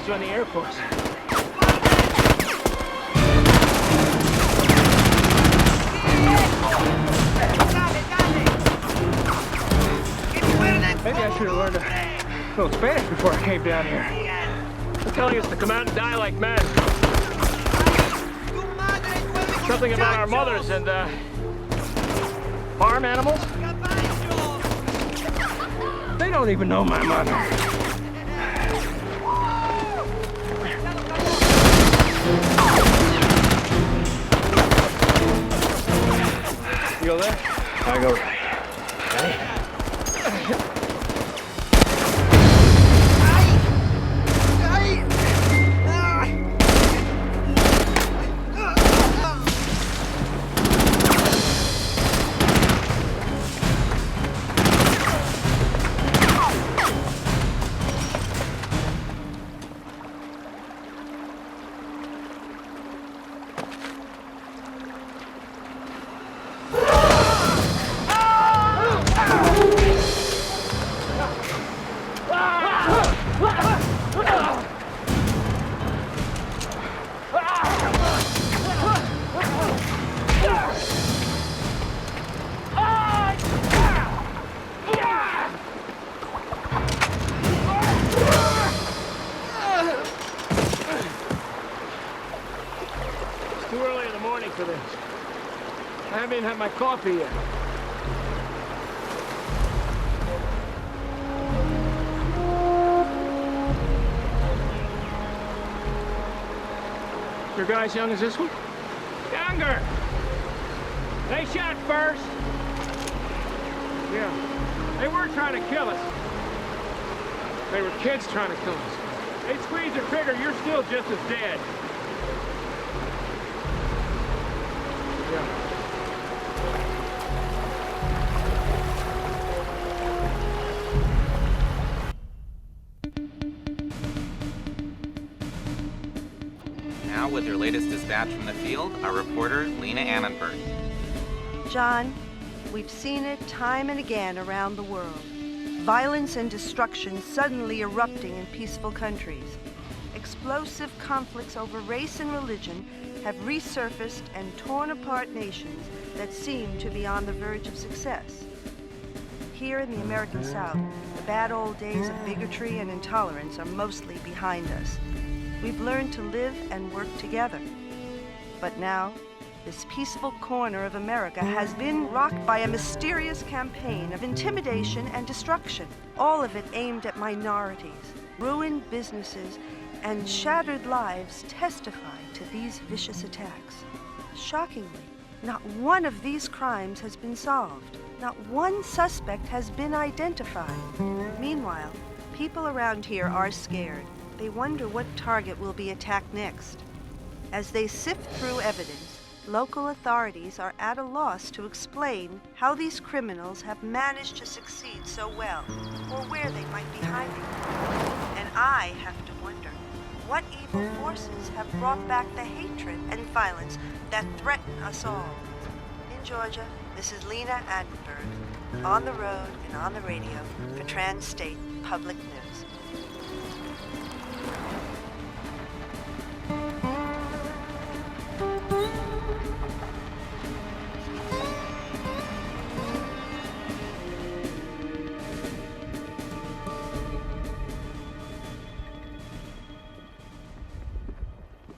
join the Air Force. Maybe I should have learned a little Spanish before I came down here. They're telling us to come out and die like men. Something about our mothers and, farm animals? They don't even know my mother. You go there? I go right. Ready? Too early in the morning for this. I haven't even had my coffee yet. Your guy as young as this one? Younger! They shot first. Yeah. They weren't trying to kill us. They were kids trying to kill us. They squeeze the trigger, you're still just as dead. Yeah. Now with your latest dispatch from the field, our reporter, Lena Annenberg. John, we've seen it time and again around the world. Violence and destruction suddenly erupting in peaceful countries. Explosive conflicts over race and religion have resurfaced and torn apart nations that seem to be on the verge of success. Here in the American South, the bad old days of bigotry and intolerance are mostly behind us. We've learned to live and work together. But now, this peaceful corner of America has been rocked by a mysterious campaign of intimidation and destruction, all of it aimed at minorities. Ruined businesses and shattered lives testify to these vicious attacks. Shockingly, not one of these crimes has been solved. Not one suspect has been identified. Meanwhile, people around here are scared. They wonder what target will be attacked next. As they sift through evidence, local authorities are at a loss to explain how these criminals have managed to succeed so well, or where they might be hiding. And I have to wonder, what evil forces have brought back the hatred and violence that threaten us all? In Georgia, this is Lena Annenberg, on the road and on the radio for Trans-State Public News.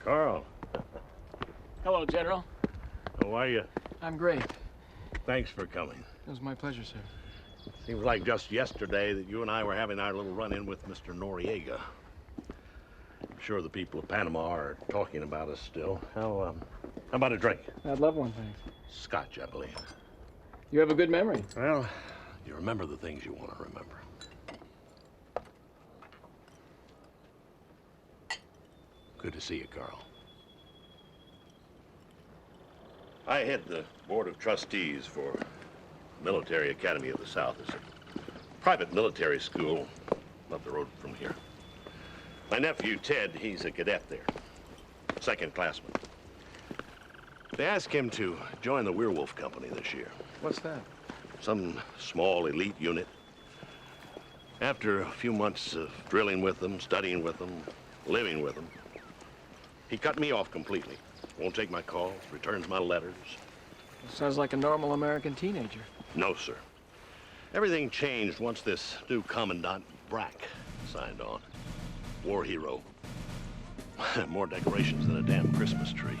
Carl. Hello, General. How are you? I'm great. Thanks for coming. It was my pleasure, sir. Seems like just yesterday that you and I were having our little run-in with Mr. Noriega. I'm sure the people of Panama are talking about us still. How about a drink? I'd love one, thanks. Scotch, I believe. You have a good memory. Well, you remember the things you want to remember. Good to see you, Carl. I head the Board of Trustees for Military Academy of the South. It's a private military school up the road from here. My nephew, Ted, he's a cadet there. Second classman. They asked him to join the Werewolf Company this year. What's that? Some small elite unit. After a few months of drilling with them, studying with them, living with him. He cut me off completely. Won't take my calls, returns my letters. Sounds like a normal American teenager. No, sir. Everything changed once this new Commandant Brack signed on. War hero. More decorations than a damn Christmas tree.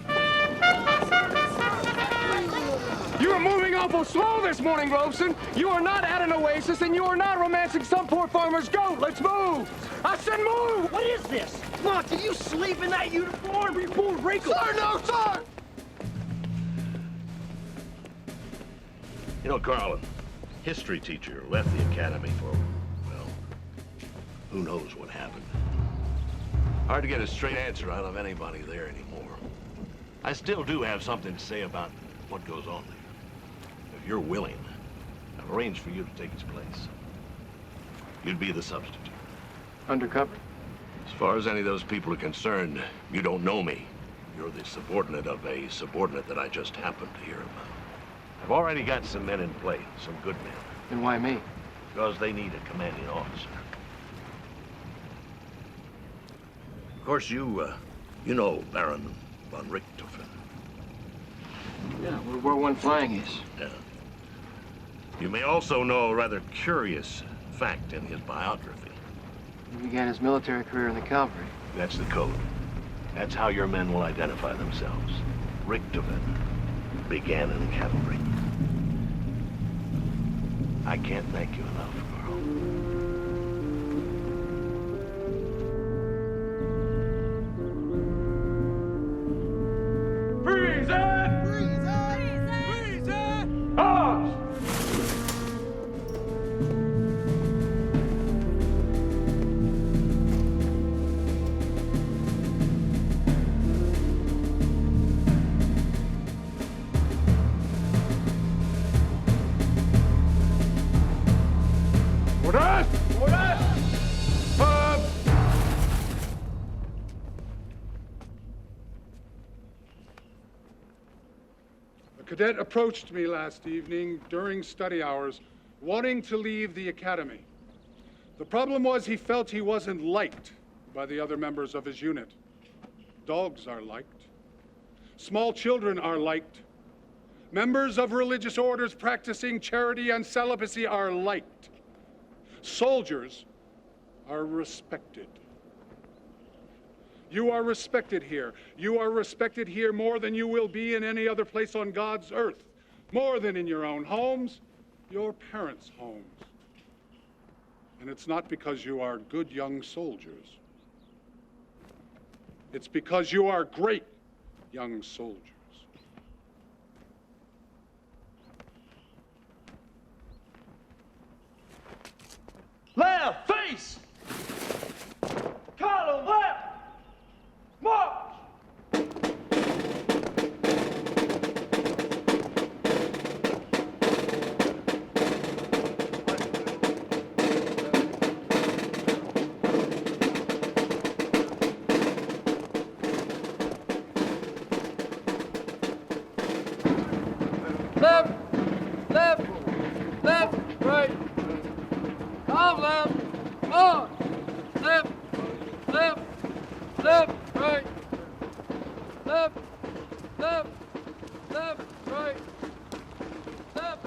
You are moving awful slow this morning, Robeson. You are not at an oasis, and you are not romancing some poor farmer's goat. Let's move. I said move. What is this? Monty, you sleep in that uniform? You pulled wrinkles. Sir, no, sir. You know, Carlin, history teacher left the academy for, well, who knows what happened. Hard to get a straight answer out of anybody there anymore. I still do have something to say about what goes on there. If you're willing, I've arranged for you to take his place. You'd be the substitute. Undercover? As far as any of those people are concerned, you don't know me. You're the subordinate of a subordinate that I just happened to hear about. I've already got some men in place, some good men. Then why me? Because they need a commanding officer. Of course, you know Baron von Richthofen. Yeah, where World War I flying is. Yeah. You may also know a rather curious fact in his biography. He began his military career in the cavalry. That's the code. That's how your men will identify themselves. Richthofen began in the cavalry. I can't thank you enough, Carl. A cadet approached me last evening during study hours, wanting to leave the academy. The problem was he felt he wasn't liked by the other members of his unit. Dogs are liked. Small children are liked. Members of religious orders practicing charity and celibacy are liked. Soldiers are respected. You are respected here. You are respected here more than you will be in any other place on God's earth. More than in your own homes, your parents' homes. And it's not because you are good young soldiers. It's because you are great young soldiers. Left, face! Column left! March! Left, left, left, right. Calm left. On. Left, left, left, right. Left, left, left, right. Left.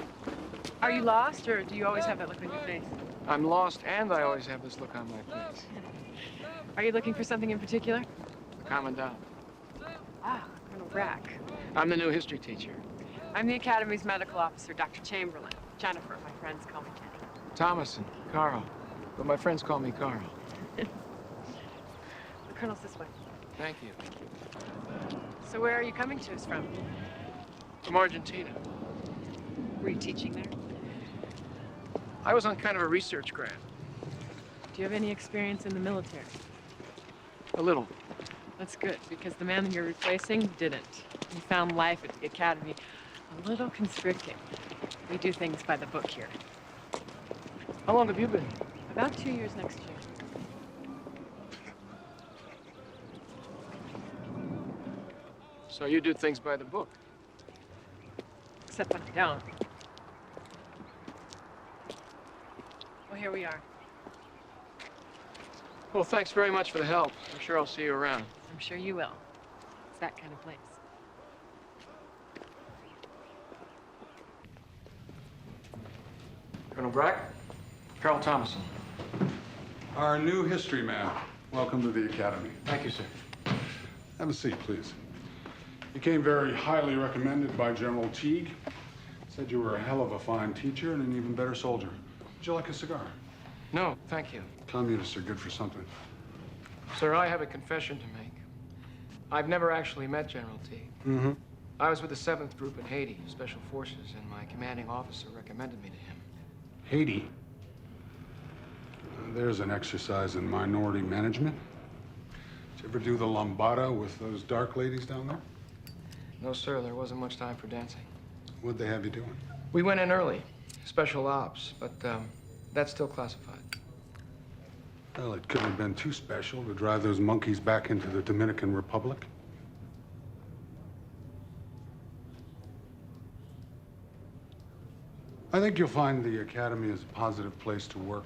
Are you lost, or do you always have that look on your face? I'm lost, and I always have this look on my face. Are you looking for something in particular? The Commandant. Ah, Colonel Brack. I'm the new history teacher. I'm the Academy's medical officer, Dr. Chamberlain. Jennifer, my friends call me Jenny. Thomason, Carl. But my friends call me Carl. The Colonel's this way. Thank you. So where are you coming to us from? From Argentina. Were you teaching there? I was on kind of a research grant. Do you have any experience in the military? A little. That's good, because the man that you're replacing didn't. He found life at the Academy a little constricting. We do things by the book here. How long have you been? About 2 years next year. So you do things by the book? Except when I don't. Well, here we are. Well, thanks very much for the help. I'm sure I'll see you around. I'm sure you will. It's that kind of place. Colonel Brack, Carl Thomason. Our new history man. Welcome to the Academy. Thank you, sir. Have a seat, please. You came very highly recommended by General Teague. Said you were a hell of a fine teacher and an even better soldier. Would you like a cigar? No, thank you. Communists are good for something. Sir, I have a confession to make. I've never actually met General Teague. Mm-hmm. I was with the 7th Group in Haiti, Special Forces, and my commanding officer recommended me to him. Haiti. There's an exercise in minority management. Did you ever do the lambada with those dark ladies down there? No, sir, there wasn't much time for dancing. What'd they have you doing? We went in early, special ops, but that's still classified. Well, it couldn't have been too special to drive those monkeys back into the Dominican Republic. I think you'll find the Academy is a positive place to work.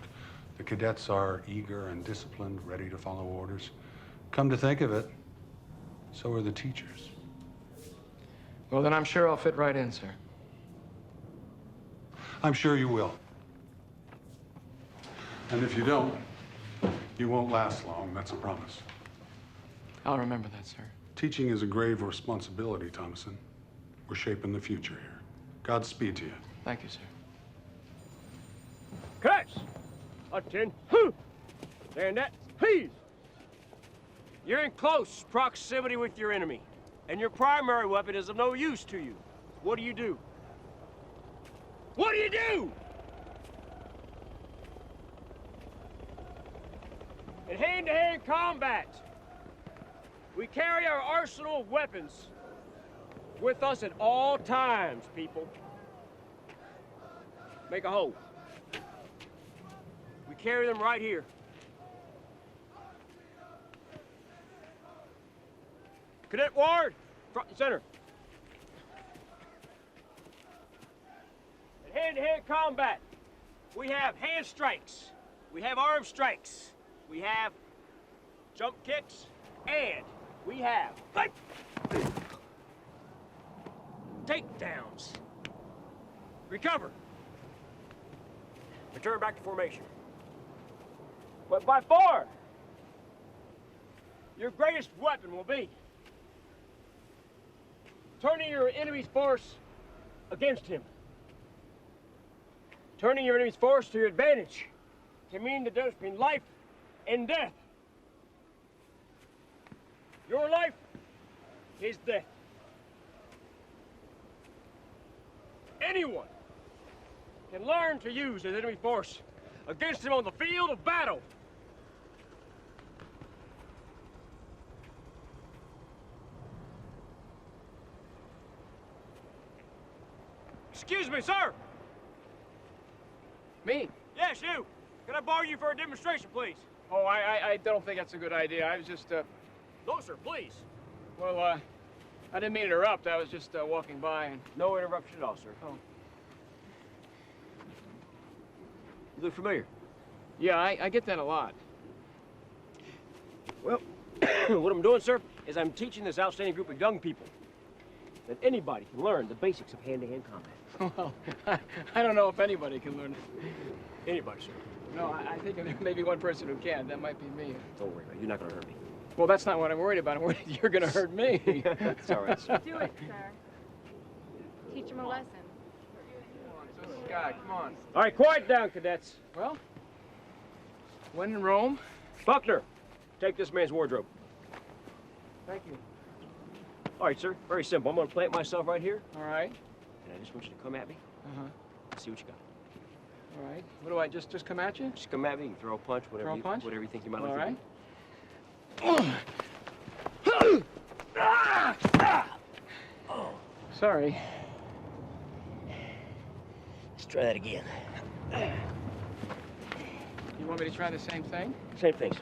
The cadets are eager and disciplined, ready to follow orders. Come to think of it, so are the teachers. Well, then I'm sure I'll fit right in, sir. I'm sure you will. And if you don't, you won't last long, that's a promise. I'll remember that, sir. Teaching is a grave responsibility, Thomason. We're shaping the future here. Godspeed to you. Thank you, sir. Cuts! Attention. And that, please. You're in close proximity with your enemy, and your primary weapon is of no use to you. What do you do? What do you do? In hand-to-hand combat, we carry our arsenal of weapons with us at all times, people. Make a hole. We carry them right here. Cadet Ward, front and center. In hand-to-hand combat, we have hand strikes, we have arm strikes, we have jump kicks, and we have takedowns. Recover. Return back to formation. But by far, your greatest weapon will be turning your enemy's force against him. Turning your enemy's force to your advantage can mean the difference between life and death. Your life is death. Anyone can learn to use his enemy force against him on the field of battle. Excuse me, sir. Me? Yes, you. Can I borrow you for a demonstration, please? Oh, I don't think that's a good idea. I was just, No, sir, please. well, I didn't mean to interrupt. I was just walking by and... No interruption at all, sir. Oh. You look familiar. Yeah, I get that a lot. Well, what I'm doing, sir, is I'm teaching this outstanding group of young people that anybody can learn the basics of hand-to-hand combat. Well, I don't know if anybody can learn it. Anybody, sir. No, I think there may be one person who can. That might be me. Don't worry about it. You're not going to hurt me. Well, that's not what I'm worried about. I'm worried you're going to hurt me. It's all right, sir. Do it, sir. Teach him a lesson. Scott, come on. All right, quiet down, cadets. Well, when in Rome? Buckner, take this man's wardrobe. Thank you. All right, sir. Very simple. I'm going to plant myself right here, All right. and I just want you to come at me. Uh-huh. See what you got. All right. What do I just come at you? Just come at me. You can throw a punch, whatever, Throw a punch? whatever you think you might All like right. Sorry. Let's try that again. You want me to try the same thing? Same thing, sir.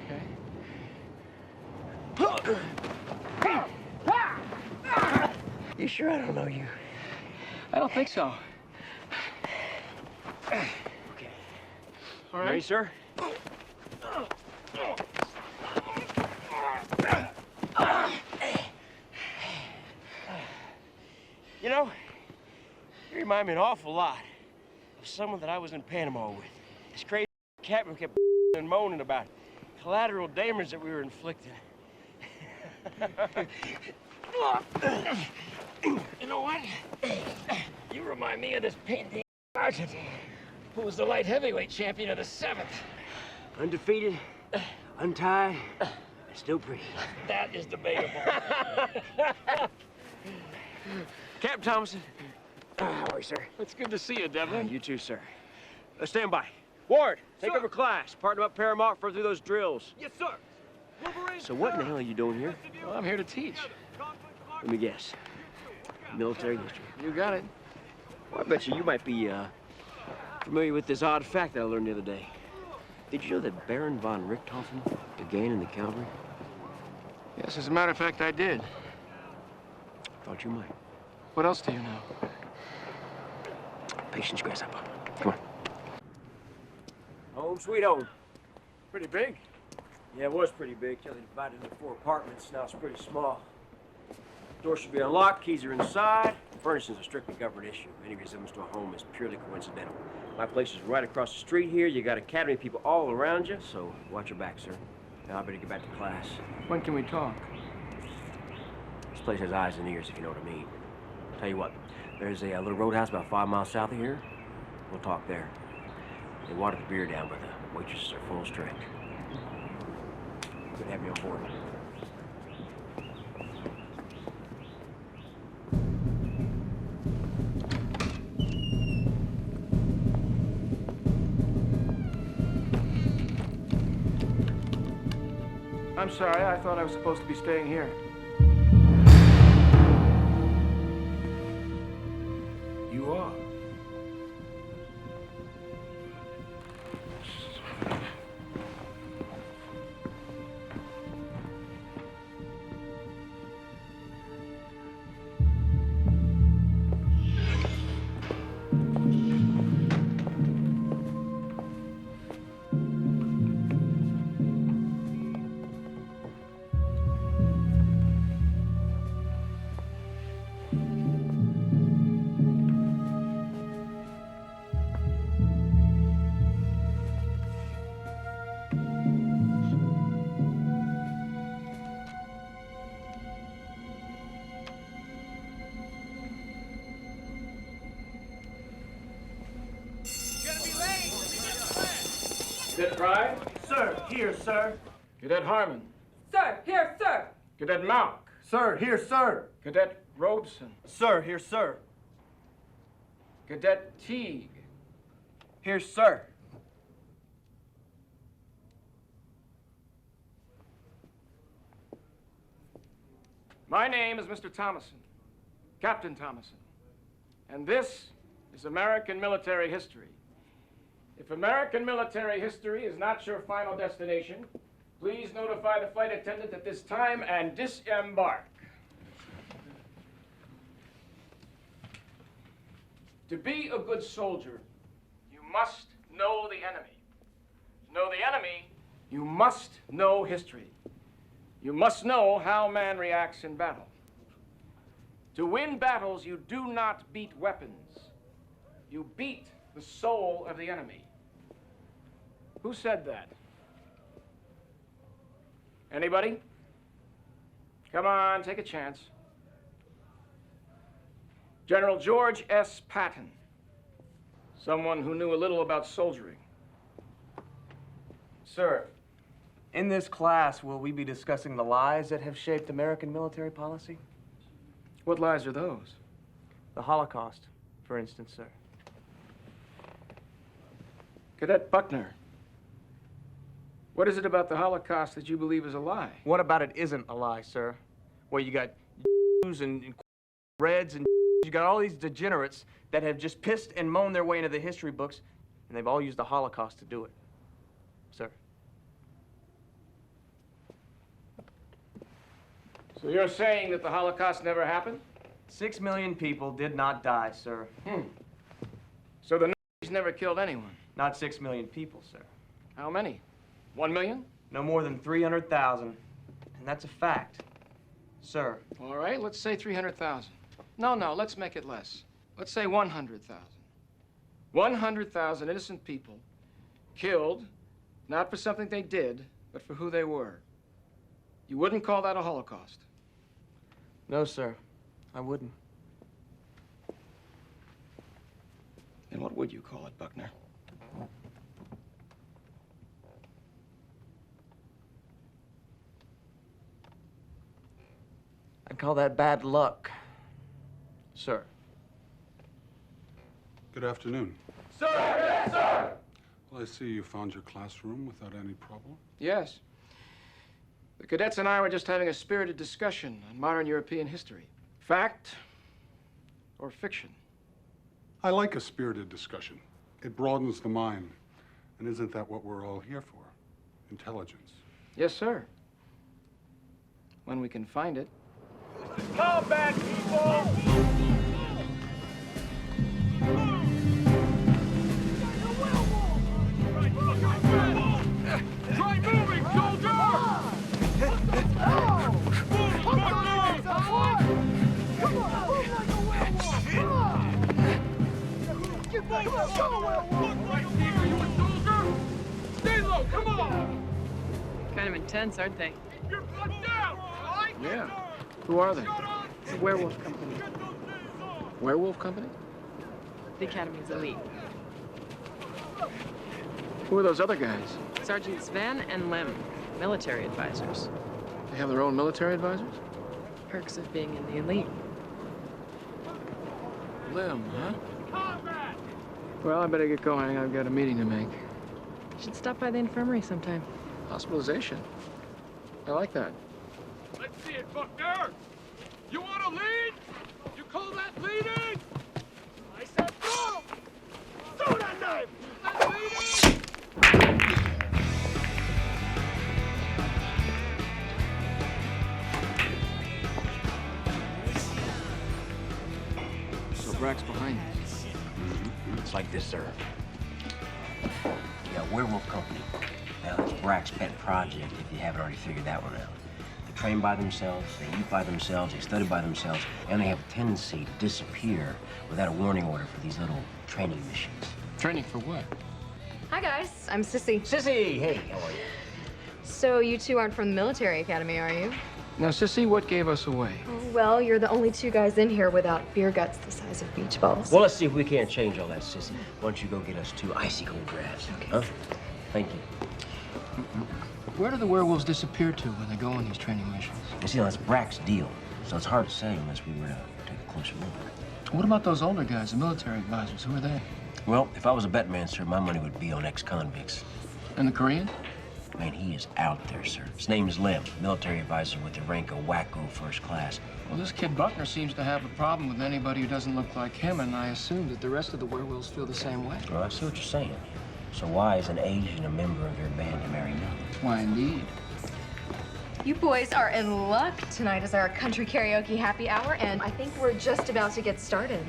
Okay. You sure I don't know you? I don't think so. Okay. All Ready, right. sir? You know, you remind me an awful lot of someone that I was in Panama with. This crazy captain kept and moaning about collateral damage that we were inflicting. You know what? You remind me of this painting sergeant who was the light heavyweight champion of the 7th. Undefeated, untied, and still pretty. That is debatable. Captain Thomason. How are you, sir? It's good to see you, Devlin. You too, sir. Stand by. Ward, take over class. Partner up Paramount for through those drills. Yes, sir. So what in the hell are you doing here? Well, I'm here to teach. Let me guess. Military history. You got it. Well, I bet you might be familiar with this odd fact that I learned the other day. Did you know that Baron von Richthofen began in the cavalry? Yes, as a matter of fact, I did. Thought you might. What else do you know? Patience, Grasshopper. Come on. Home sweet home. Pretty big. Yeah, it was pretty big till they divided into 4 apartments. Now it's pretty small. Doors should be unlocked, keys are inside. Furnishings are strictly government issue. Any resemblance to a home is purely coincidental. My place is right across the street here. You got academy people all around you, so watch your back, sir. Now I better get back to class. When can we talk? This place has eyes and ears, if you know what I mean. Tell you what, there's a little roadhouse about 5 miles south of here. We'll talk there. They water the beer down, but the waitresses are full strength. Good having you on board. I'm sorry, I thought I was supposed to be staying here. You are. Cadet Pride? Sir, here, sir. Cadet Harmon? Sir, here, sir. Cadet Malk? Sir, here, sir. Cadet Robeson? Sir, here, sir. Cadet Teague? Here, sir. My name is Mr. Thomason, Captain Thomason, and this is American military history. If American military history is not your final destination, please notify the flight attendant at this time and disembark. To be a good soldier, you must know the enemy. To know the enemy, you must know history. You must know how man reacts in battle. To win battles, you do not beat weapons. You beat the soul of the enemy. Who said that? Anybody? Come on, take a chance. General George S. Patton. Someone who knew a little about soldiering. Sir, in this class, will we be discussing the lies that have shaped American military policy? What lies are those? The Holocaust, for instance, sir. Cadet Buckner. What is it about the Holocaust that you believe is a lie? What about it isn't a lie, sir? Well, you got Jews and Reds and you got all these degenerates that have just pissed and moaned their way into the history books, and they've all used the Holocaust to do it, sir. So you're saying that the Holocaust never happened? 6 million people did not die, sir. So the Nazis never killed anyone? Not 6 million people, sir. How many? 1 million? No more than 300,000. And that's a fact. Sir. All right, let's say 300,000. No, let's make it less. Let's say 100,000. 100,000 innocent people killed, not for something they did, but for who they were. You wouldn't call that a Holocaust? No, sir. I wouldn't. Then what would you call it, Buckner? I'd call that bad luck. Sir. Good afternoon. Sir! Yes, sir! Well, I see you found your classroom without any problem. Yes. The cadets and I were just having a spirited discussion on modern European history. Fact or fiction? I like a spirited discussion. It broadens the mind. And isn't that what we're all here for? Intelligence. Yes, sir. When we can find it. Combat, people! Try moving, Stay low, come on! Kind of intense, aren't they? You're put down! Yeah. Who are they? It's the Werewolf Company. Werewolf Company? The Academy's elite. Who are those other guys? Sergeants Van and Lim, military advisors. They have their own military advisors? Perks of being in the elite. Lim, huh? Well, I better get going. I've got a meeting to make. You should stop by the infirmary sometime. Hospitalization. I like that. Let's see it, Buckner! You want to lead? You call that leading? I said go! Throw that knife! That's leading! So Brack's behind this. It's like this, sir. Yeah, Werewolf Company. Now, it's Brack's pet project, if you haven't already figured that one out. They train by themselves, they eat by themselves, they study by themselves, and they have a tendency to disappear without a warning order for these little training missions. Training for what? Hi, guys. I'm Sissy. Sissy! Hey, how are you? So you two aren't from the military academy, are you? Now, Sissy, what gave us away? Well, you're the only two guys in here without beer guts the size of beach balls. Well, let's see if we can't change all that, Sissy. Why don't you go get us 2 icy cold drafts? Okay. Huh? Thank you. Where do the werewolves disappear to when they go on these training missions? You see, that's Brack's deal, so it's hard to say unless we were to take a closer look. What about those older guys, the military advisors? Who are they? Well, if I was a bet man, sir, my money would be on ex-convicts. And the Korean? Man, he is out there, sir. His name is Lim, military advisor with the rank of Wacko First Class. Well, this kid Buckner seems to have a problem with anybody who doesn't look like him, and I assume that the rest of the werewolves feel the same way. Well, I see what you're saying. So why is an Asian a member of your band to marry Mel? Why, indeed. You boys are in luck. Tonight is our country karaoke happy hour, and I think we're just about to get started.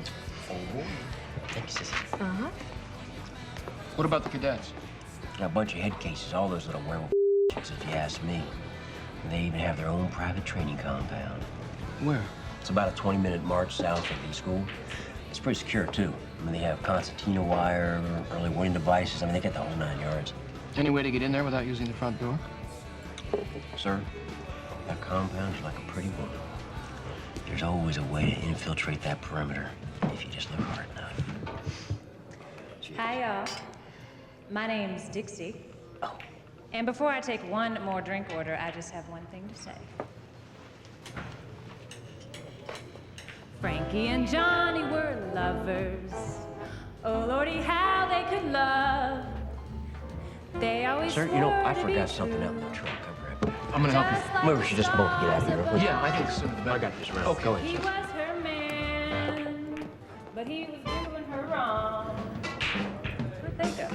Oh, thank you, Sissy. Uh-huh. What about the cadets? Got a bunch of head cases, all those little werewolf chicks, if you ask me. And they even have their own private training compound. Where? It's about a 20-minute march south of the school. It's pretty secure, too. I mean, they have concertina wire, early warning devices. I mean, they get the whole 9 yards. Any way to get in there without using the front door? Sir, that compound is like a pretty woman. There's always a way to infiltrate that perimeter if you just look hard enough. Hi, y'all. My name's Dixie. Oh. And before I take one more drink order, I just have one thing to say. Frankie and Johnny were lovers. Oh, Lordy, how they could love. They always Sir, you know, I forgot something out in the truck. I'm gonna help you. Maybe we should just both get out of here. Will you? Yeah, I think the sooner the better. I got this, right? Okay. Go He ahead, was sir. her man, but he was doing her wrong. Where'd they go?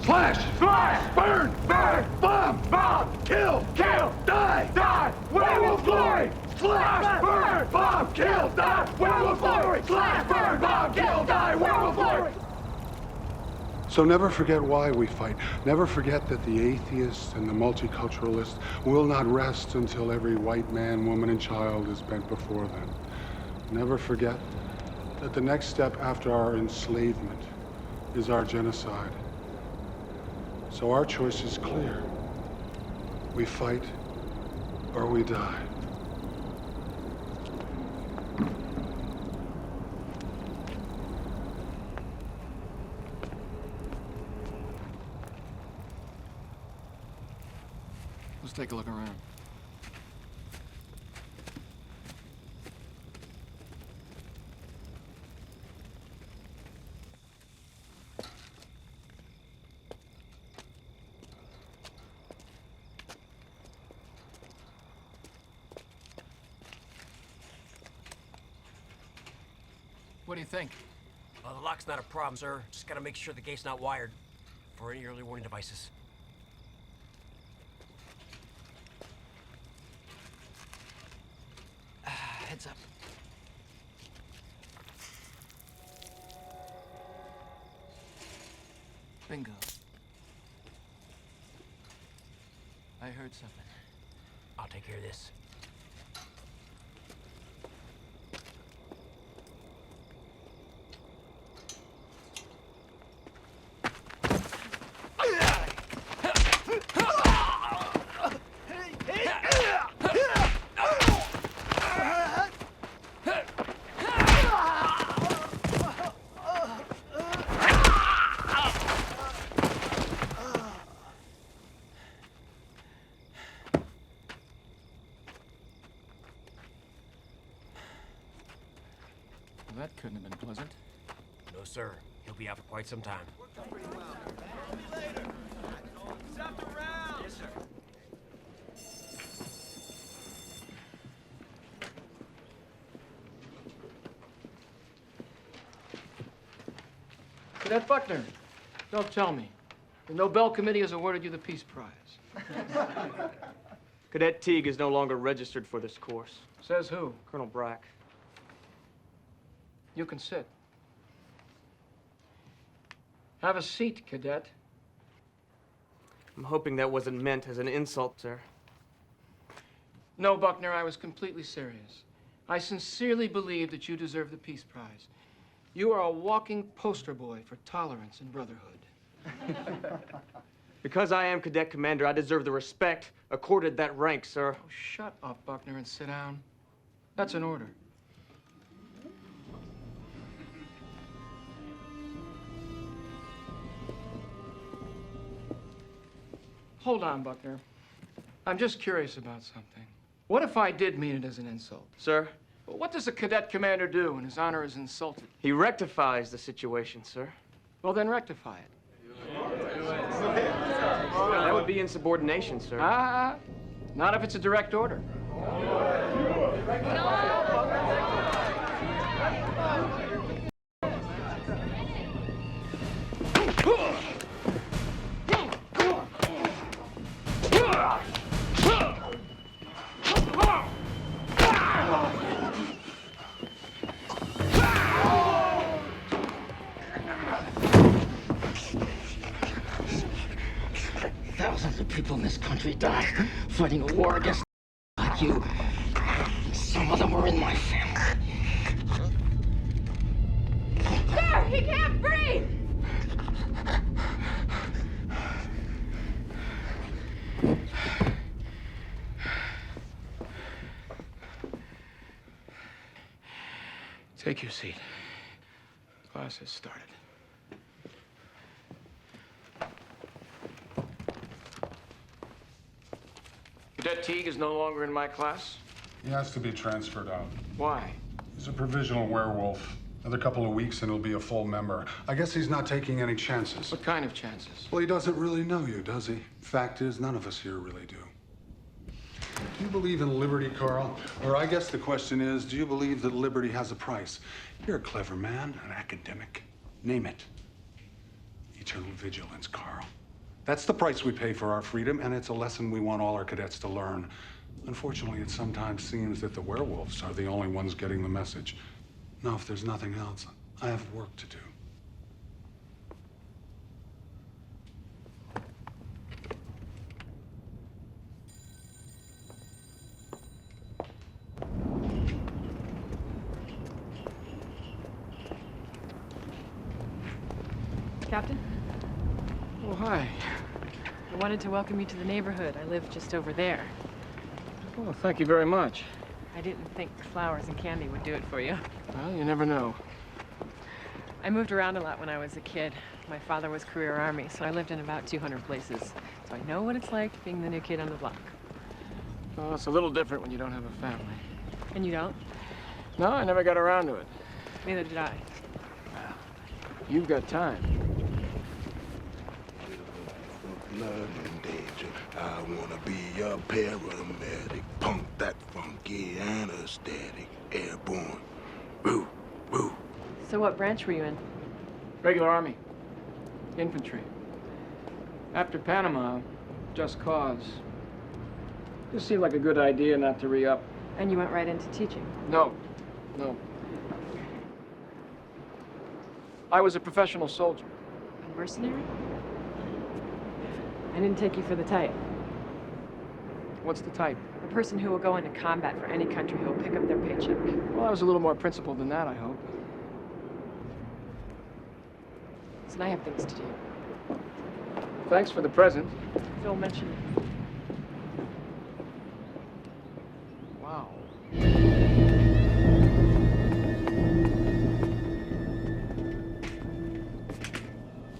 Flash! Flash! Burn! Burn! Bomb! Bomb! Kill! Kill! Die! Die! Werewolf glory! Flash! Burn! Bomb! Kill! Die! Werewolf glory! Flash! Burn! Bomb! Kill! Die! Werewolf glory! So never forget why we fight. Never forget that the atheist and the multiculturalist will not rest until every white man, woman, and child is bent before them. Never forget that the next step after our enslavement is our genocide. So our choice is clear. We fight or we die. Let's take a look around. What do you think? The lock's not a problem, sir. Just gotta make sure the gate's not wired for any early warning devices. Heads up. Bingo. I heard something. I'll take care of this. That couldn't have been pleasant. No, sir. He'll be out for quite some time. Yes, sir. Cadet Buckner, don't tell me. The Nobel Committee has awarded you the Peace Prize. Cadet Teague is no longer registered for this course. Says who? Colonel Brack. You can sit. Have a seat, Cadet. I'm hoping that wasn't meant as an insult, sir. No, Buckner, I was completely serious. I sincerely believe that you deserve the Peace Prize. You are a walking poster boy for tolerance and brotherhood. Because I am Cadet Commander, I deserve the respect accorded that rank, sir. Oh, shut up, Buckner, and sit down. That's an order. Hold on, Buckner. I'm just curious about something. What if I did mean it as an insult? Sir? Well, what does a cadet commander do when his honor is insulted? He rectifies the situation, sir. Well, then rectify it. That would be insubordination, sir. Not if it's a direct order. Thousands of people in this country died fighting a war against like you. Some of them were in my family. Sir, he can't breathe! Take your seat. Class has started. Cadet Teague is no longer in my class? He has to be transferred out. Why? He's a provisional werewolf. Another couple of weeks and he'll be a full member. I guess he's not taking any chances. What kind of chances? Well, he doesn't really know you, does he? Fact is, none of us here really do. Do you believe in liberty, Carl? Or I guess the question is, do you believe that liberty has a price? You're a clever man, an academic. Name it. He eternal vigilance, Carl. That's the price we pay for our freedom, and it's a lesson we want all our cadets to learn. Unfortunately, it sometimes seems that the werewolves are the only ones getting the message. Now, if there's nothing else, I have work to do. Captain, Oh, hi. I wanted to welcome you to the neighborhood. I live just over there. Well, thank you very much. I didn't think flowers and candy would do it for you. Well, you never know. I moved around a lot when I was a kid. My father was career Army, so I lived in about 200 places. So I know what it's like being the new kid on the block. Well, it's a little different when you don't have a family. And you don't? No, I never got around to it. Neither did I. You've got time. Blood and danger. I wanna be a paramedic. Punk that funky anesthetic. Airborne. Woo, woo. So what branch were you in? Regular Army. Infantry. After Panama, just cause. Just seemed like a good idea not to re-up. And you went right into teaching? No. I was a professional soldier. A mercenary? I didn't take you for the type. What's the type? A person who will go into combat for any country who will pick up their paycheck. Well, I was a little more principled than that, I hope. So now I have things to do. Thanks for the present. Phil mentioned it. Wow.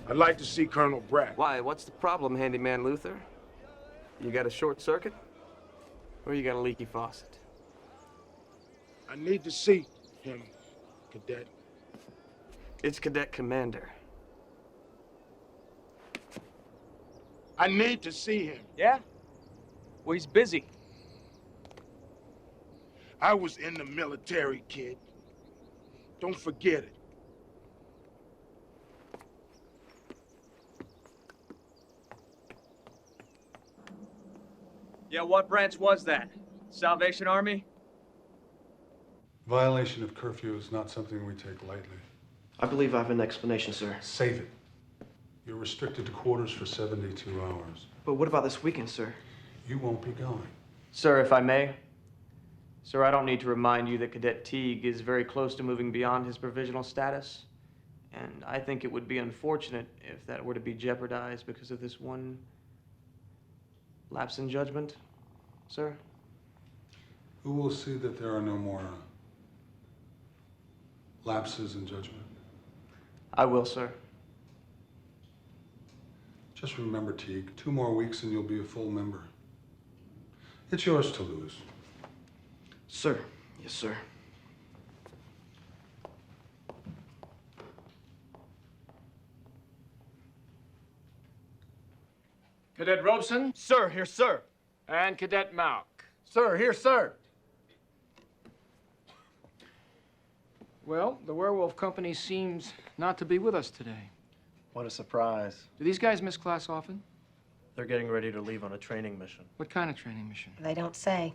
I'd like to see Colonel Brack. Why, what's the problem, Handyman Luther? You got a short circuit? Or you got a leaky faucet? I need to see him, Cadet. It's Cadet Commander. I need to see him. Yeah? Well, he's busy. I was in the military, kid. Don't forget it. Yeah, what branch was that? Salvation Army? Violation of curfew is not something we take lightly. I believe I have an explanation, sir. Save it. You're restricted to quarters for 72 hours. But what about this weekend, sir? You won't be going. Sir, if I may. Sir, I don't need to remind you that Cadet Teague is very close to moving beyond his provisional status. And I think it would be unfortunate if that were to be jeopardized because of this one lapse in judgment, sir. Who will see that there are no more lapses in judgment? I will, sir. Just remember, Teague, 2 more weeks and you'll be a full member. It's yours to lose. Sir. Yes, sir. Cadet Robeson? Sir, here, sir. And Cadet Mauk. Sir, here, sir. Well, the Werewolf Company seems not to be with us today. What a surprise. Do these guys miss class often? They're getting ready to leave on a training mission. What kind of training mission? They don't say.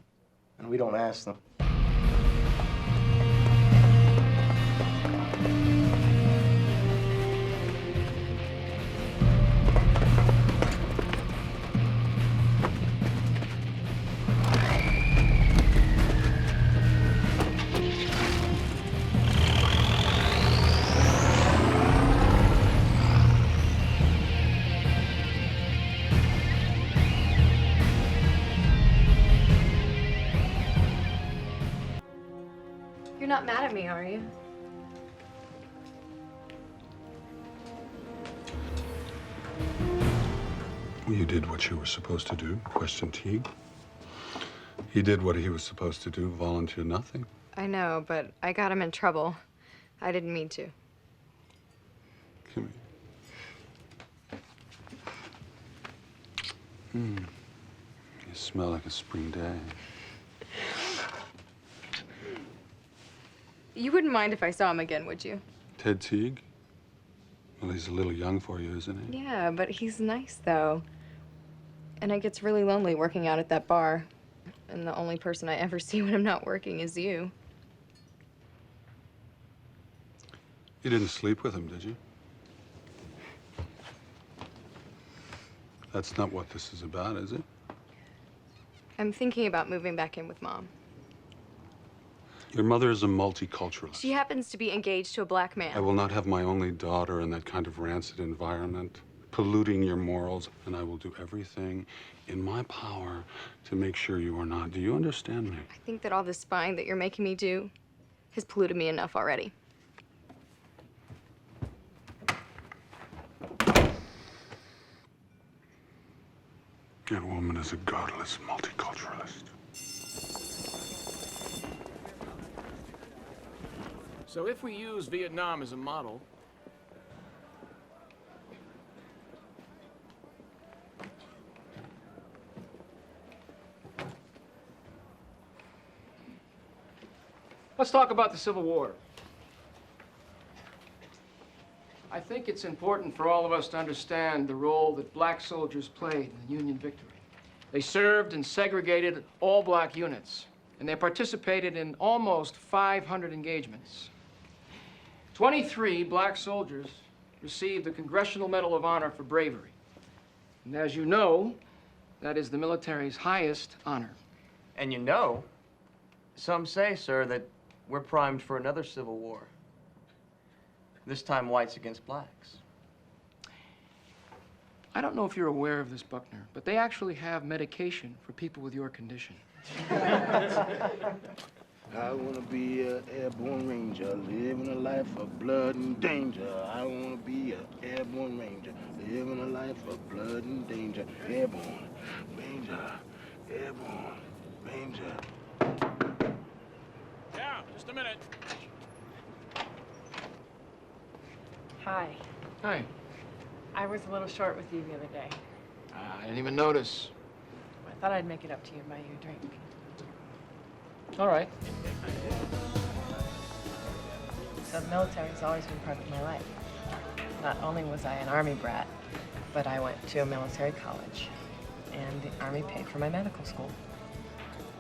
And we don't ask them. You're not mad at me, are you? You did what you were supposed to do, question Teague. He did what he was supposed to do, volunteer nothing. I know, but I got him in trouble. I didn't mean to. Come here. You smell like a spring day. You wouldn't mind if I saw him again, would you? Ted Teague? Well, he's a little young for you, isn't he? Yeah, but he's nice, though. And it gets really lonely working out at that bar. And the only person I ever see when I'm not working is you. You didn't sleep with him, did you? That's not what this is about, is it? I'm thinking about moving back in with Mom. Your mother is a multiculturalist. She happens to be engaged to a black man. I will not have my only daughter in that kind of rancid environment, polluting your morals, and I will do everything in my power to make sure you are not. Do you understand me? I think that all this spying that you're making me do has polluted me enough already. That woman is a godless multiculturalist. So if we use Vietnam as a model, let's talk about the Civil War. I think it's important for all of us to understand the role that black soldiers played in the Union victory. They served in segregated all-black units, and they participated in almost 500 engagements. 23 black soldiers received the Congressional Medal of Honor for bravery. And as you know, that is the military's highest honor. And you know, some say, sir, that we're primed for another civil war. This time, whites against blacks. I don't know if you're aware of this, Buckner, but they actually have medication for people with your condition. I want to be an airborne ranger, living a life of blood and danger. I want to be an airborne ranger, living a life of blood and danger. Airborne, ranger, airborne, ranger. Yeah, just a minute. Hi. Hi. I was a little short with you the other day. I didn't even notice. I thought I'd make it up to you and buy you a drink. All right. So the military's always been part of my life. Not only was I an Army brat, but I went to a military college, and the Army paid for my medical school.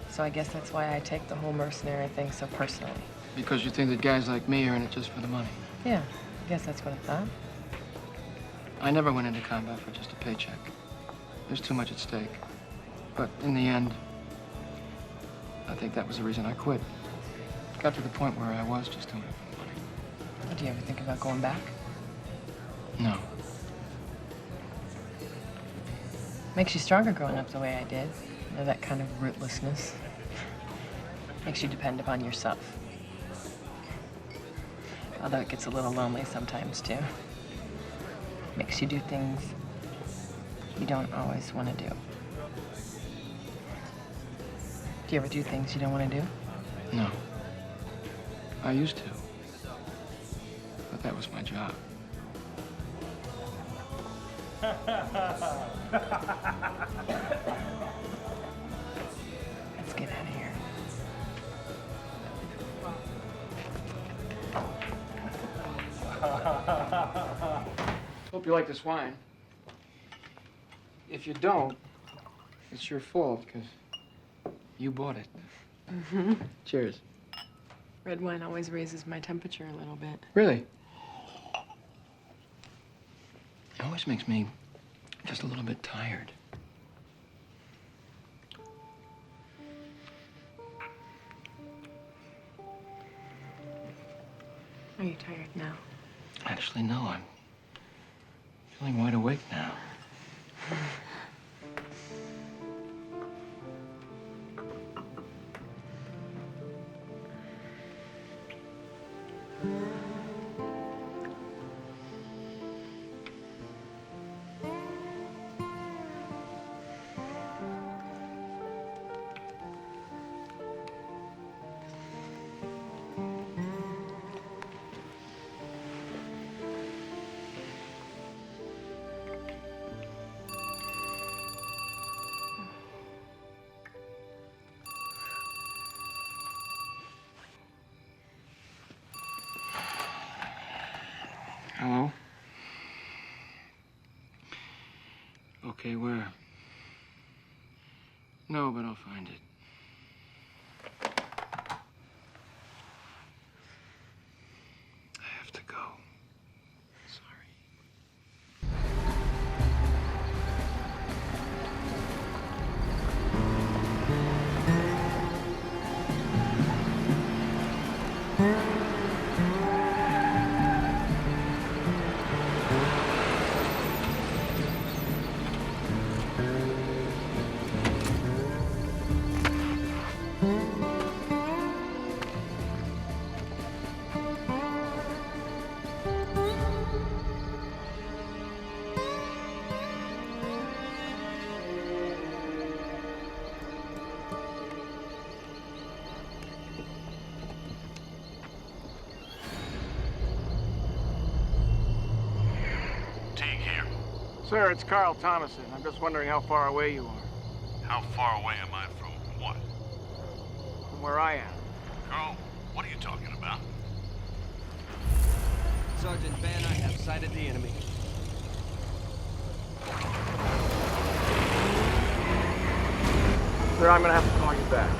So I guess that's why I take the whole mercenary thing so personally. Because you think that guys like me are in it just for the money. Yeah, I guess that's what I thought. I never went into combat for just a paycheck. There's too much at stake. But in the end, I think that was the reason I quit. Got to the point where I was just doing it for the money. Do you ever think about going back? No. Makes you stronger growing up the way I did. You know, that kind of rootlessness. Makes you depend upon yourself. Although it gets a little lonely sometimes, too. Makes you do things you don't always want to do. Do you ever do things you don't want to do? No. I used to. But that was my job. Let's get out of here. Hope you like this wine. If you don't, it's your fault, because you bought it. Mm-hmm. Cheers. Red wine always raises my temperature a little bit. Really? It always makes me just a little bit tired. Are you tired now? Actually, no, I'm feeling wide awake now. Okay, where? No, but I'll find it. I have to go. Sir, it's Carl Thomason. I'm just wondering how far away you are. How far away am I from what? From where I am. Carl, what are you talking about? Sergeant Van, I have sighted the enemy. Sir, I'm gonna have to call you back.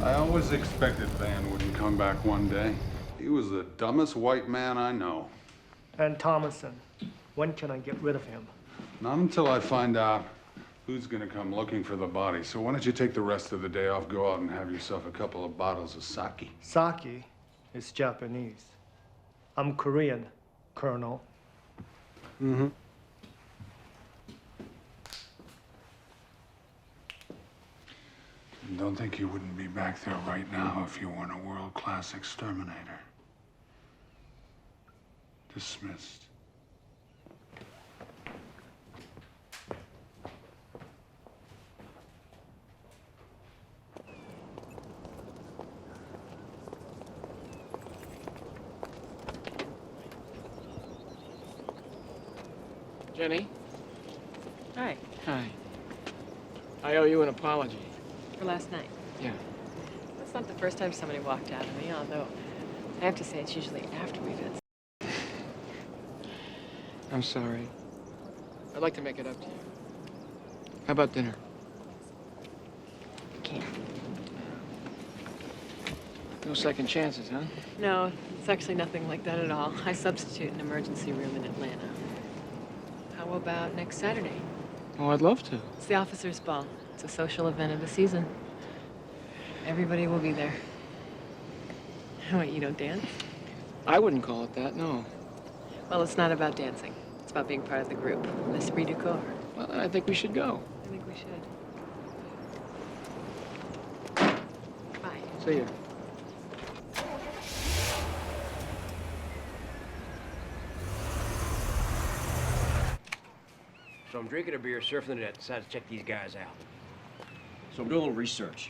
I always expected Van wouldn't come back one day. He was the dumbest white man I know. And Thomason, when can I get rid of him? Not until I find out who's gonna come looking for the body. So why don't you take the rest of the day off, go out and have yourself a couple of bottles of sake. Sake is Japanese. I'm Korean, Colonel. Mm-hmm. Don't think you wouldn't be back there right now if you weren't a world-class exterminator. Dismissed. Jenny? Hi. Hi. I owe you an apology. For last night. Yeah. That's not the first time somebody walked out on me, although I have to say it's usually after we've had. I'm sorry. I'd like to make it up to you. How about dinner? Can't. No second chances, huh? No, it's actually nothing like that at all. I substitute an emergency room in Atlanta. How about next Saturday? Oh, I'd love to. It's the officers' ball. It's a social event of the season. Everybody will be there. What, you don't dance? I wouldn't call it that, no. Well, it's not about dancing. It's about being part of the group. L'esprit du corps. Well, then I think we should go. I think we should. Bye. See you. So I'm drinking a beer, surfing the net, decided to check these guys out. So I'm doing a little research,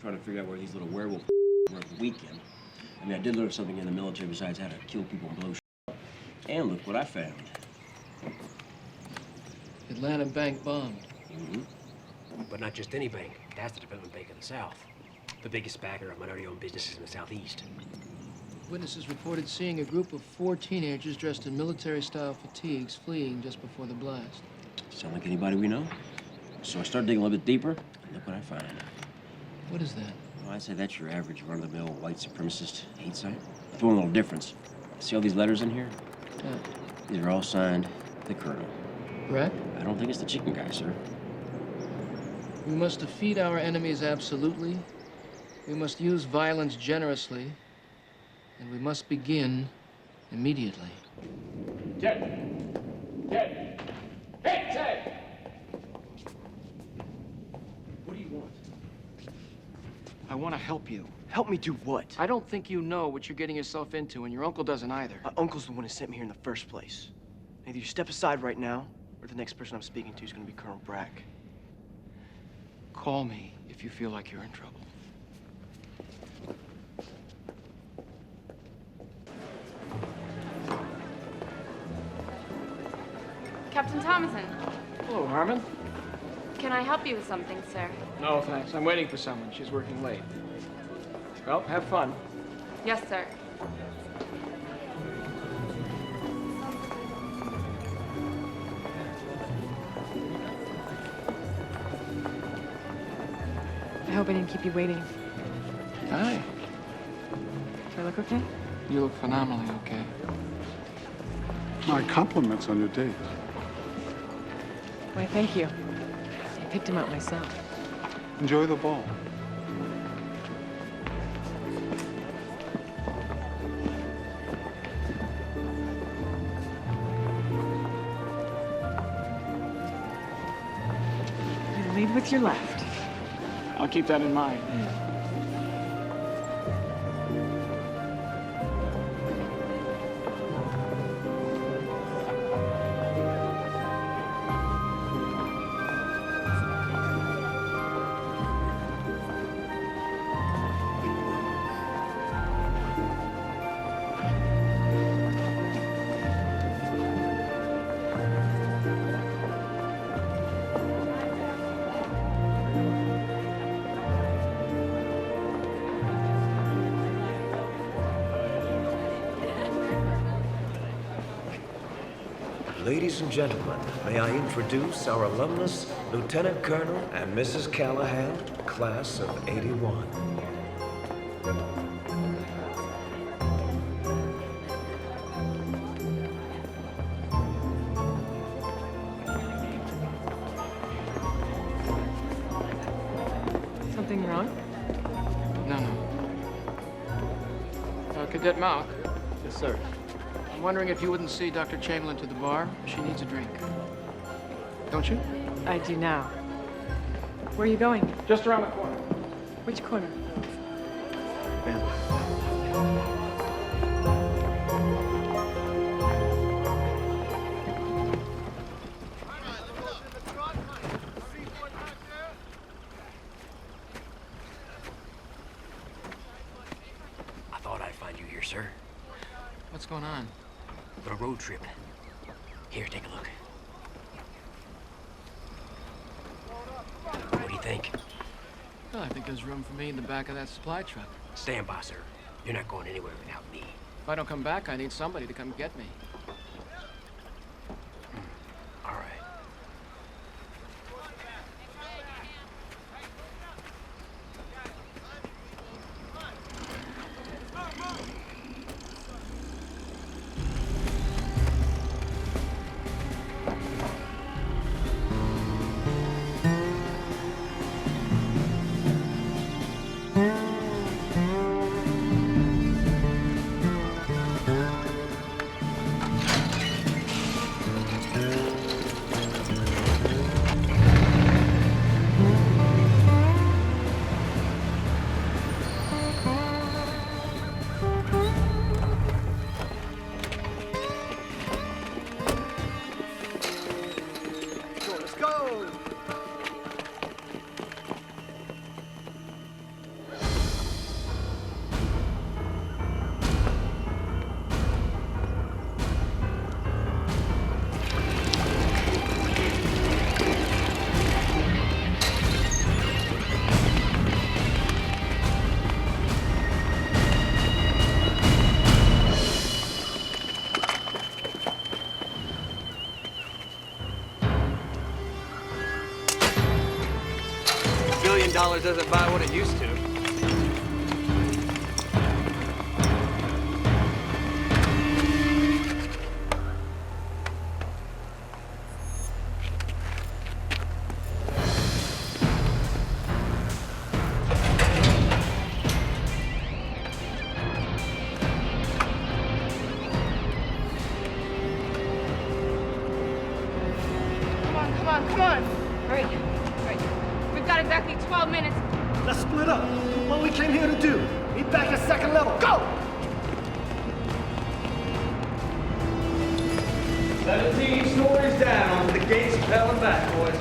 trying to figure out where these little werewolf were at the weekend. I mean, I did learn something in the military besides how to kill people and blow up. And look what I found. Atlanta bank bombed. Mm-hmm. But not just any bank. That's the Development Bank of the South. The biggest backer of minority-owned businesses in the Southeast. Witnesses reported seeing a group of 4 teenagers dressed in military-style fatigues fleeing just before the blast. Sound like anybody we know? So I started digging a little bit deeper, and look what I found. What is that? Well, I'd say that's your average run-of-the-mill white supremacist hate site. With one little difference. See all these letters in here? Yeah. These are all signed the Colonel. Brett? I don't think it's the chicken guy, sir. We must defeat our enemies absolutely. We must use violence generously. And we must begin immediately. Ted! Ted! Hey, Ted! What do you want? I want to help you. Help me do what? I don't think you know what you're getting yourself into, and your uncle doesn't either. My uncle's the one who sent me here in the first place. Either you step aside right now, or the next person I'm speaking to is going to be Colonel Brack. Call me if you feel like you're in trouble. Captain Thomason, Hello, Harmon. can I help you with something, sir? No, thanks. I'm waiting for someone. She's working late. Well, have fun. Yes, sir. I hope I didn't keep you waiting. Hi. Do I look okay? You look phenomenally okay. My compliments on your date. Why, thank you. I picked him out myself. Enjoy the ball. You lead with your left. I'll keep that in mind. Ladies and gentlemen, may I introduce our alumnus, Lieutenant Colonel and Mrs. Callahan, class of '81. Something wrong? No. Cadet Malk. Yes, sir. I'm wondering if you wouldn't see Dr. Chamberlain to the bar. She needs a drink. Don't you? I do now. Where are you going? Just around the corner. Which corner? I thought I'd find you here, sir. What's going on? A little road trip. Here, take a look. think? Well, I think there's room for me in the back of that supply truck. Stand by, sir. You're not going anywhere without me. If I don't come back, I need somebody to come get me. All right. Let's go! $1 billion doesn't buy what it used to. Come on. Hurry. We've got exactly 12 minutes. Let's split up. Do what we came here to do. Meet back at second level. Go! 17 stories down to the gates of hell and back, boys.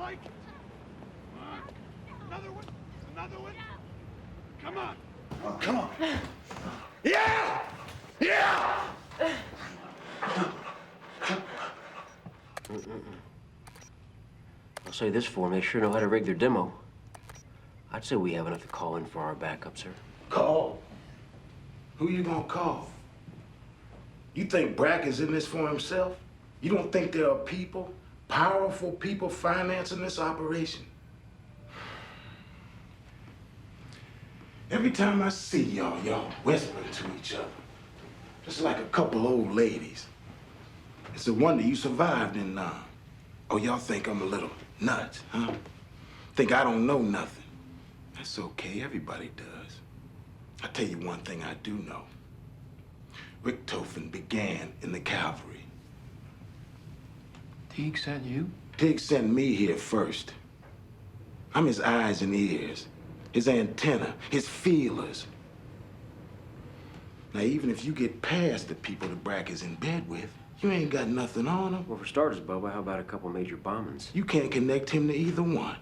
like it. Come on. Another one. Another one. Come on. Oh, come on. Yeah! Yeah! I'll say this for them, they sure know how to rig their demo. I'd say we have enough to call in for our backup, sir. Call? Who you gonna call? You think Brack is in this for himself? You don't think there are people, powerful people financing this operation? Every time I see y'all whispering to each other, just like a couple old ladies. It's a wonder you survived in Nam. Oh, y'all think I'm a little nuts, huh? Think I don't know nothing. That's okay, everybody does. I'll tell you one thing I do know. Richtofen began in the cavalry. Teague sent you? Teague sent me here first. I'm his eyes and ears, his antenna, his feelers. Now, even if you get past the people that Brack is in bed with, you ain't got nothing on him. Well, for starters, Bubba, how about a couple major bombings? You can't connect him to either one.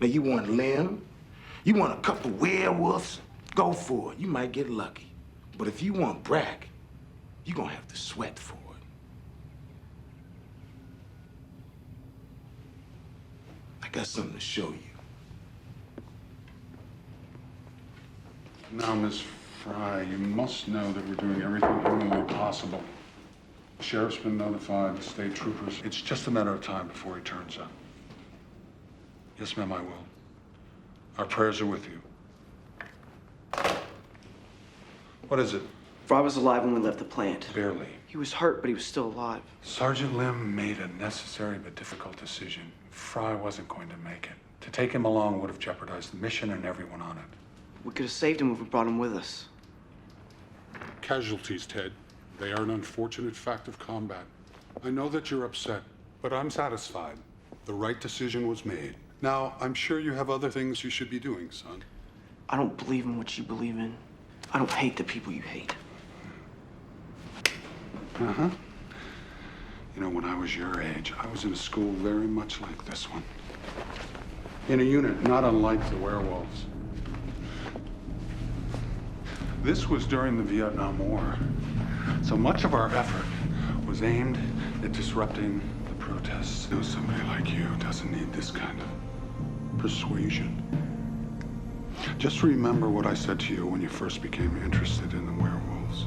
Now, you want Lem? You want a couple werewolves? Go for it. You might get lucky. But if you want Brack, you're gonna have to sweat for it. I got something to show you. Now, Miss Fry, you must know that we're doing everything humanly possible. The sheriff's been notified, the state troopers. It's just a matter of time before he turns up. Yes, ma'am, I will. Our prayers are with you. What is it? Fry was alive when we left the plant. Barely. He was hurt, but he was still alive. Sergeant Lim made a necessary but difficult decision. Fry wasn't going to make it. To take him along would have jeopardized the mission and everyone on it. We could have saved him if we brought him with us. Casualties, Ted. They are an unfortunate fact of combat. I know that you're upset, but I'm satisfied. The right decision was made. Now, I'm sure you have other things you should be doing, son. I don't believe in what you believe in. I don't hate the people you hate. Uh-huh. You know, when I was your age, I was in a school very much like this one. In a unit not unlike the werewolves. This was during the Vietnam War. So much of our effort was aimed at disrupting the protests. You know, somebody like you doesn't need this kind of persuasion. Just remember what I said to you when you first became interested in the werewolves.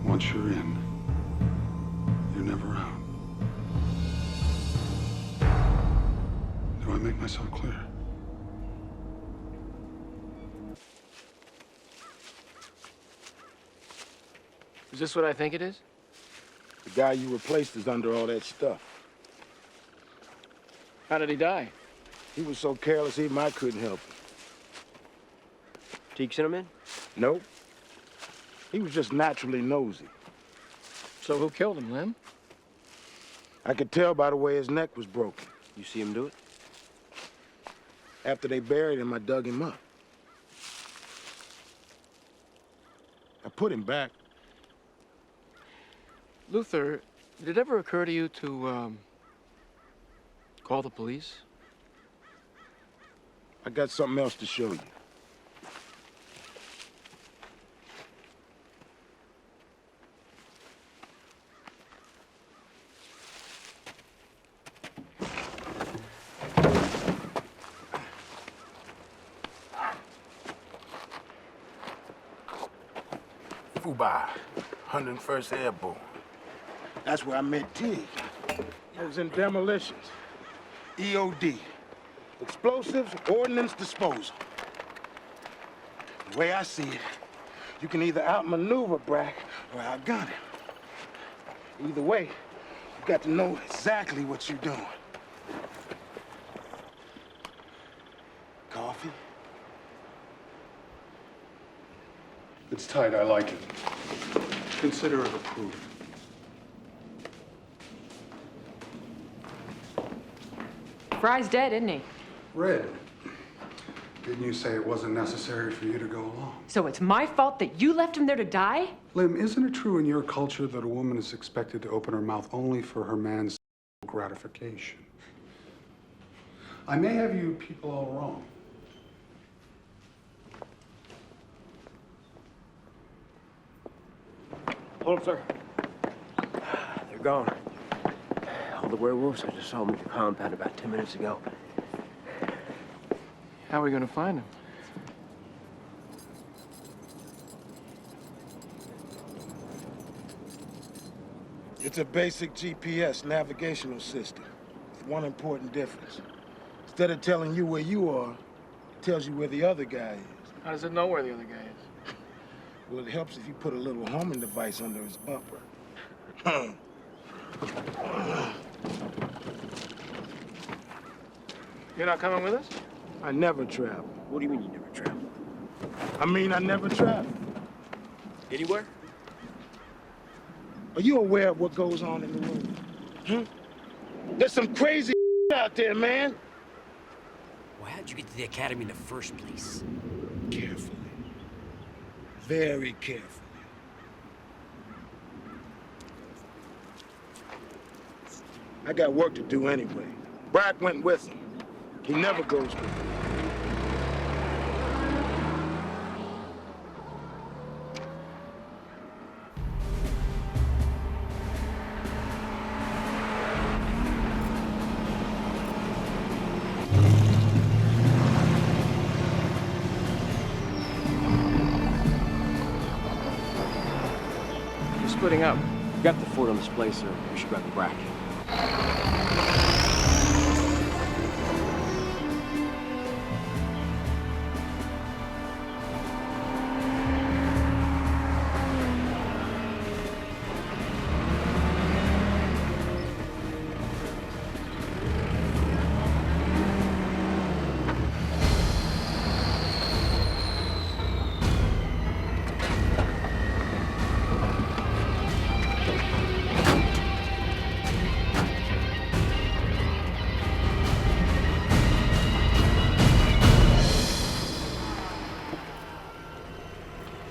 Once you're in, you're never out. Do I make myself clear? Is this what I think it is? The guy you replaced is under all that stuff. How did he die? He was so careless, even I couldn't help him. Teague sent him in? Nope. He was just naturally nosy. So who killed him, Lem? I could tell by the way his neck was broken. You see him do it? After they buried him, I dug him up. I put him back. Luther, did it ever occur to you to, call the police? I got something else to show you. Fubai, 101st Airborne. That's where I met Teague. I was in demolitions. EOD. Explosives, ordnance disposal. The way I see it, you can either outmaneuver Brack or outgun him. Either way, you got to know exactly what you're doing. Coffee? It's tight, I like it. Consider it approved. Fry's dead, isn't he? Red, didn't you say it wasn't necessary for you to go along? So it's my fault that you left him there to die? Lim, isn't it true in your culture that a woman is expected to open her mouth only for her man's gratification? I may have you people all wrong. Hold up, sir. They're gone. All the werewolves, I just saw them at the compound about 10 minutes ago. How are we gonna find them? It's a basic GPS navigational system with one important difference. Instead of telling you where you are, it tells you where the other guy is. How does it know where the other guy is? Well, it helps if you put a little homing device under his bumper. You're not coming with us? I never travel. What do you mean you never travel? I mean, I never travel. Anywhere? Are you aware of what goes on in the world? There's some crazy out there, man. Well, how'd you get to the academy in the first place? Carefully. Very carefully. I got work to do anyway. Brack went with him. He never goes with him. We're splitting up. We got the fort on display, sir. We should grab the Brack.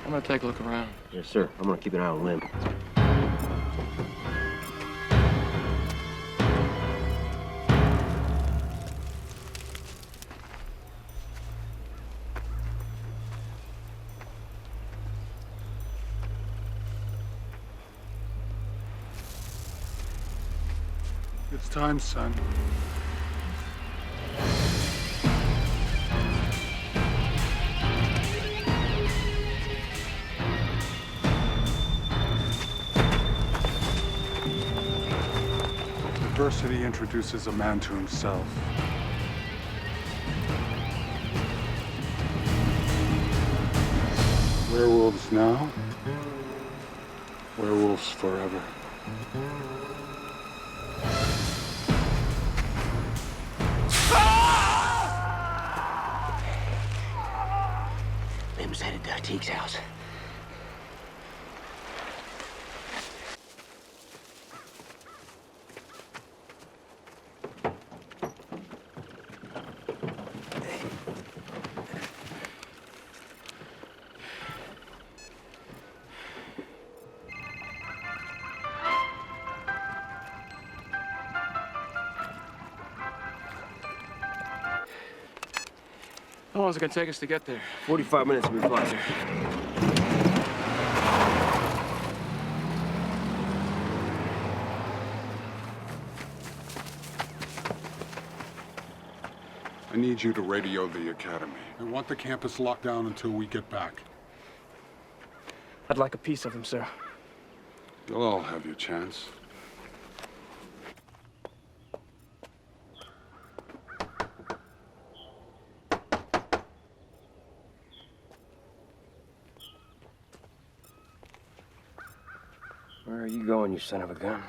I'm gonna take a look around. Yes, sir. I'm gonna keep an eye on Lynn. It's time, son. Adversity introduces a man to himself. Werewolves now, werewolves forever. Lim's headed to Teague's house. How long is it gonna take us to get there? 45 minutes and we fly, sir. I need you to radio the academy. I want the campus locked down until we get back. I'd like a piece of him, sir. You'll all have your chance. Where are you going, you son of a gun?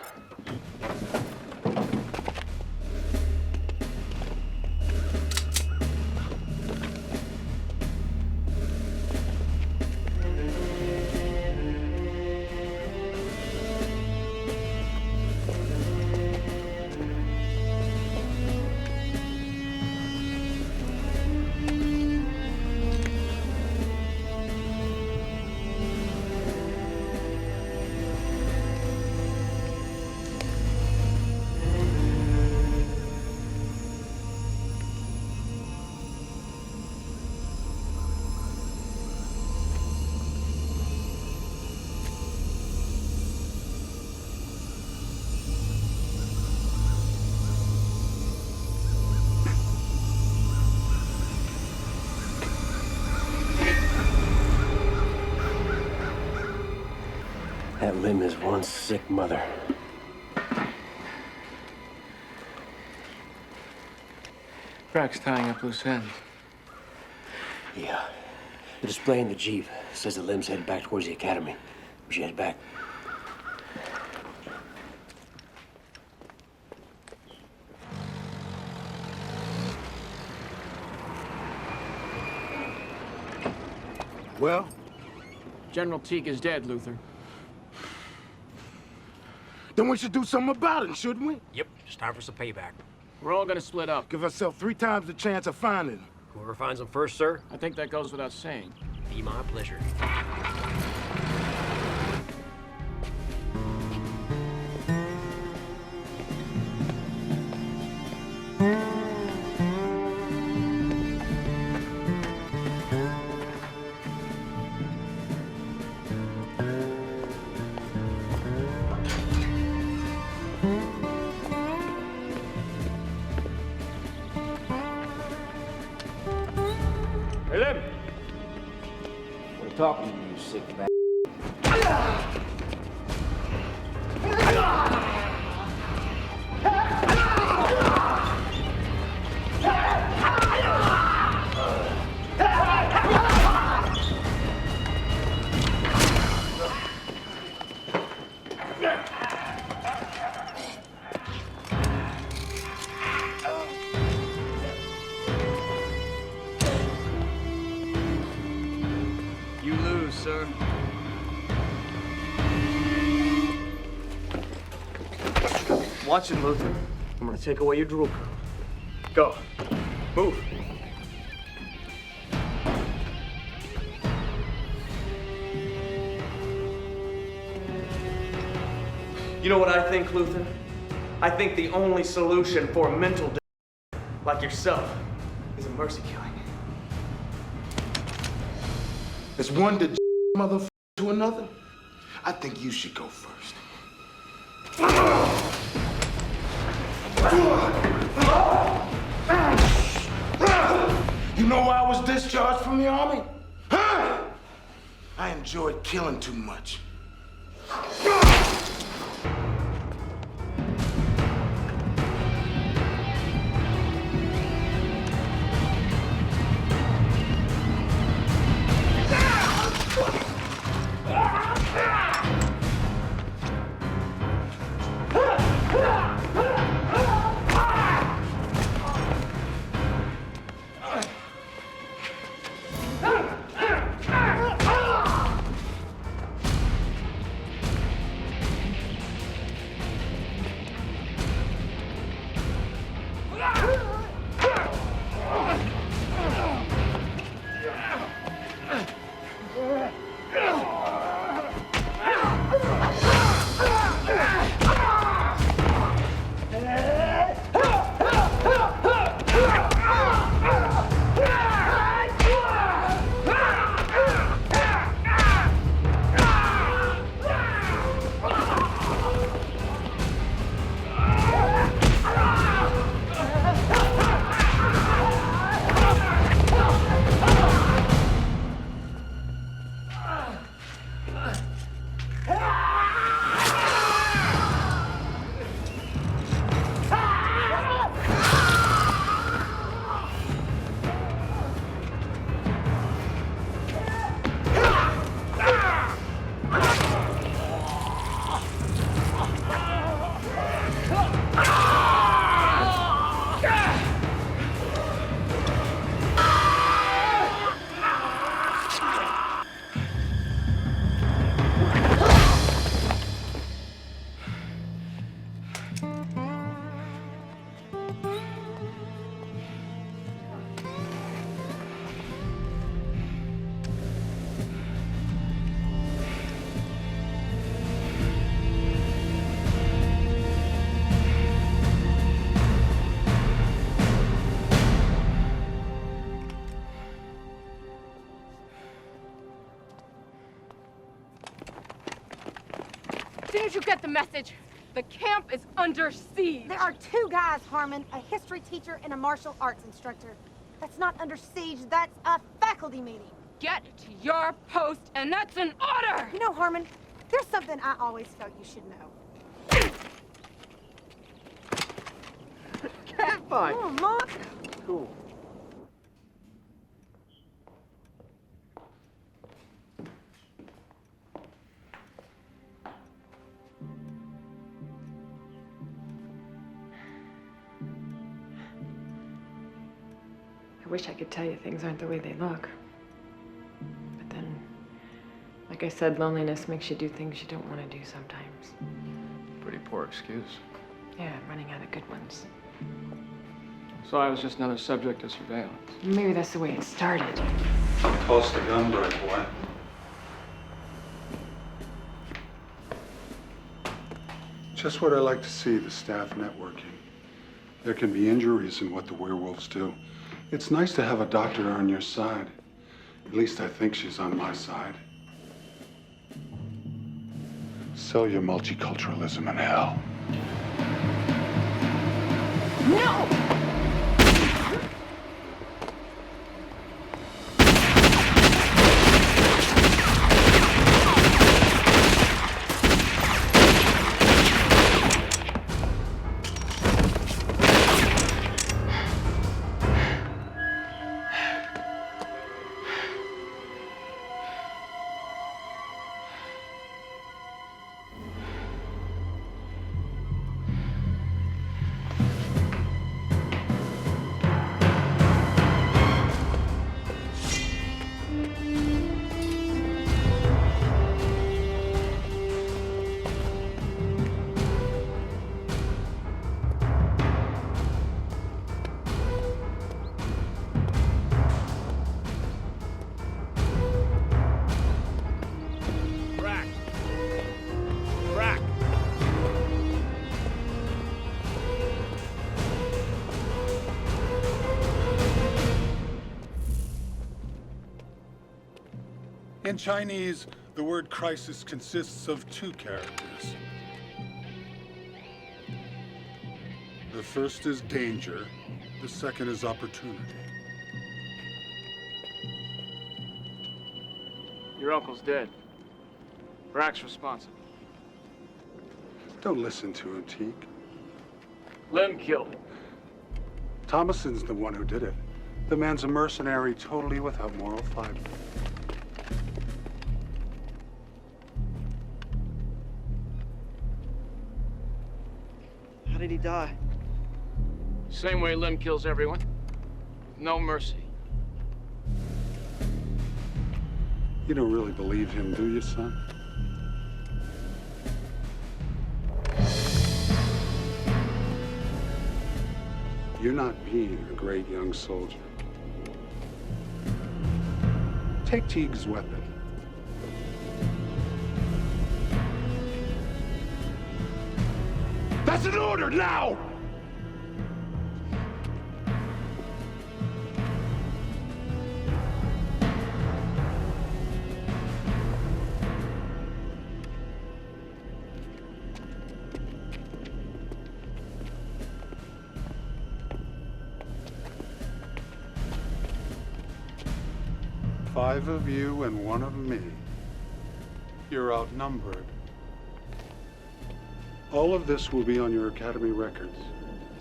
Lem is one sick mother. Brack's tying up loose ends. Yeah. The display in the Jeep says that Lem's headed back towards the academy. We should head back. Well? General Teague is dead, Luther. Then we should do something about it, shouldn't we? Yep, it's time for some payback. We're all gonna split up. Give ourselves 3 times the chance of finding him. Whoever finds them first, sir, I think that goes without saying. be my pleasure. Hey, Lem! Want to talk to you, you sick bastard. You lose, sir. Watch it, Luther. I'm gonna take away your drool. Go. Move. You know what I think, Luther? I think the only solution for a mental like yourself is a mercy killing. Is one the motherfucker to another? I think you should go first. You know why I was discharged from the army? Huh? I enjoyed killing too much. Didn't you get the message? The camp is under siege. There are 2 guys, Harmon, a history teacher and a martial arts instructor. That's not under siege, that's a faculty meeting. Get to your post, and that's an order! You know, Harmon, There's something I always felt you should know. Cat fight. Oh, Mom. Cool. I wish I could tell you things aren't the way they look. But then, like I said, loneliness makes you do things you don't want to do sometimes. Pretty poor excuse. Yeah, I'm running out of good ones. So I was just another subject of surveillance. Maybe that's the way it started. Toss the gun, bright boy. Just what I like to see, the staff networking. There can be injuries in what the werewolves do. It's nice to have a doctor on your side. At least I think she's on my side. Sell your multiculturalism in hell. No! In Chinese, the word crisis consists of two characters. The first is danger, the second is opportunity. Your uncle's dead. Brack's responsible. Don't listen to him, Teague. Lim killed him. Thomason's the one who did it. The man's a mercenary, totally without moral fiber. How did he die? Same way Lim kills everyone. With no mercy. You don't really believe him, do you, son? You're not being a great young soldier. Take Teague's weapon. That's an order now! Five of you and one of me. You're outnumbered. All of this will be on your Academy records.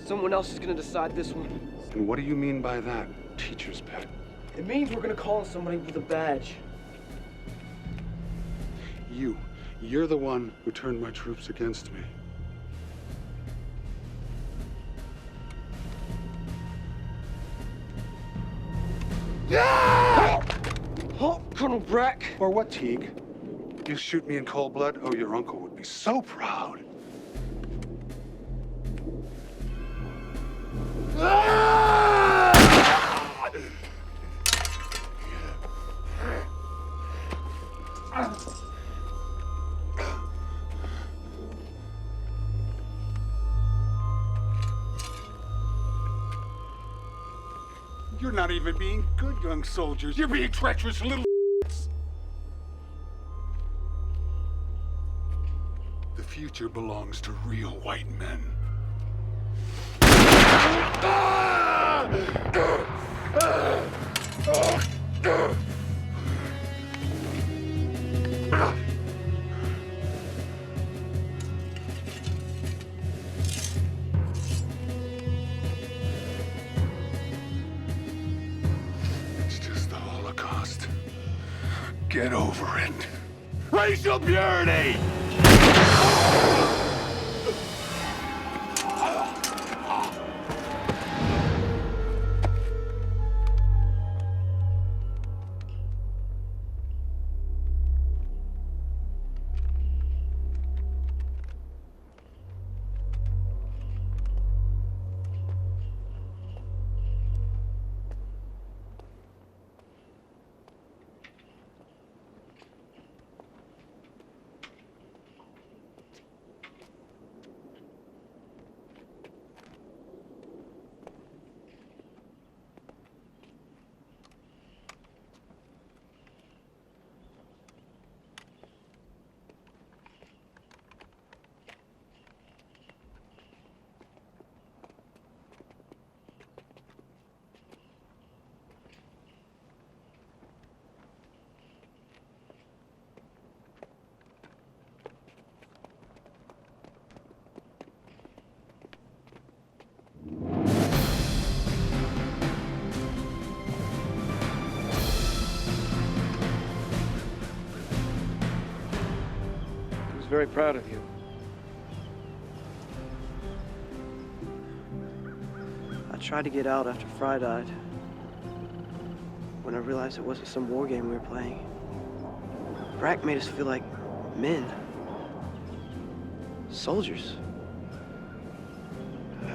Someone else is gonna decide this one. And what do you mean by that, teacher's pet? It means we're gonna call on somebody with a badge. You're the one who turned my troops against me. Yeah! Halt, Colonel Brack! Or what, Teague? You shoot me in cold blood? Oh, your uncle would be so proud. You're not even being good young soldiers. You're being treacherous little The future belongs to real white men. Get over it. Racial purity! Very proud of you. I tried to get out after Fry died. When I realized it wasn't some war game we were playing. Brack made us feel like men. Soldiers.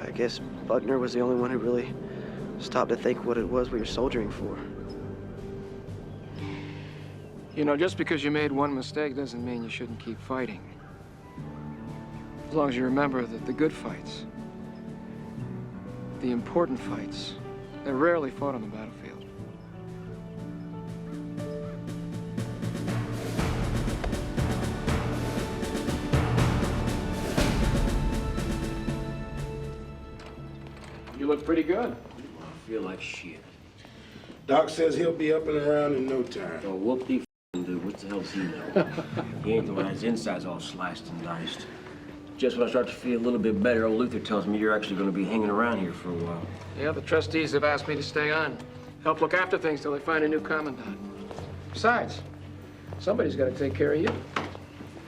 I guess Buckner was the only one who really stopped to think what it was we were soldiering for. You know, just because you made one mistake doesn't mean you shouldn't keep fighting. As long as you remember that the good fights, the important fights, they're rarely fought on the battlefield. You look pretty good. I feel like shit. Doc says he'll be up and around in no time. Oh, whoop-de dude. What the hell does he know? He ain't the one his insides all sliced and diced. Just when I start to feel a little bit better, old Luther tells me you're actually going to be hanging around here for a while. Yeah, the trustees have asked me to stay on. Help look after things till they find a new commandant. Besides, somebody's got to take care of you.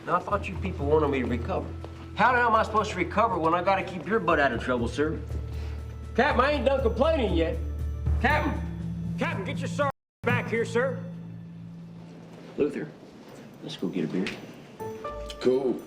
Now, I thought you people wanted me to recover. How the hell am I supposed to recover when I got to keep your butt out of trouble, sir? Captain, I ain't done complaining yet. Captain! Captain, get your sergeant back here, sir. Luther, let's go get a beer. Cool.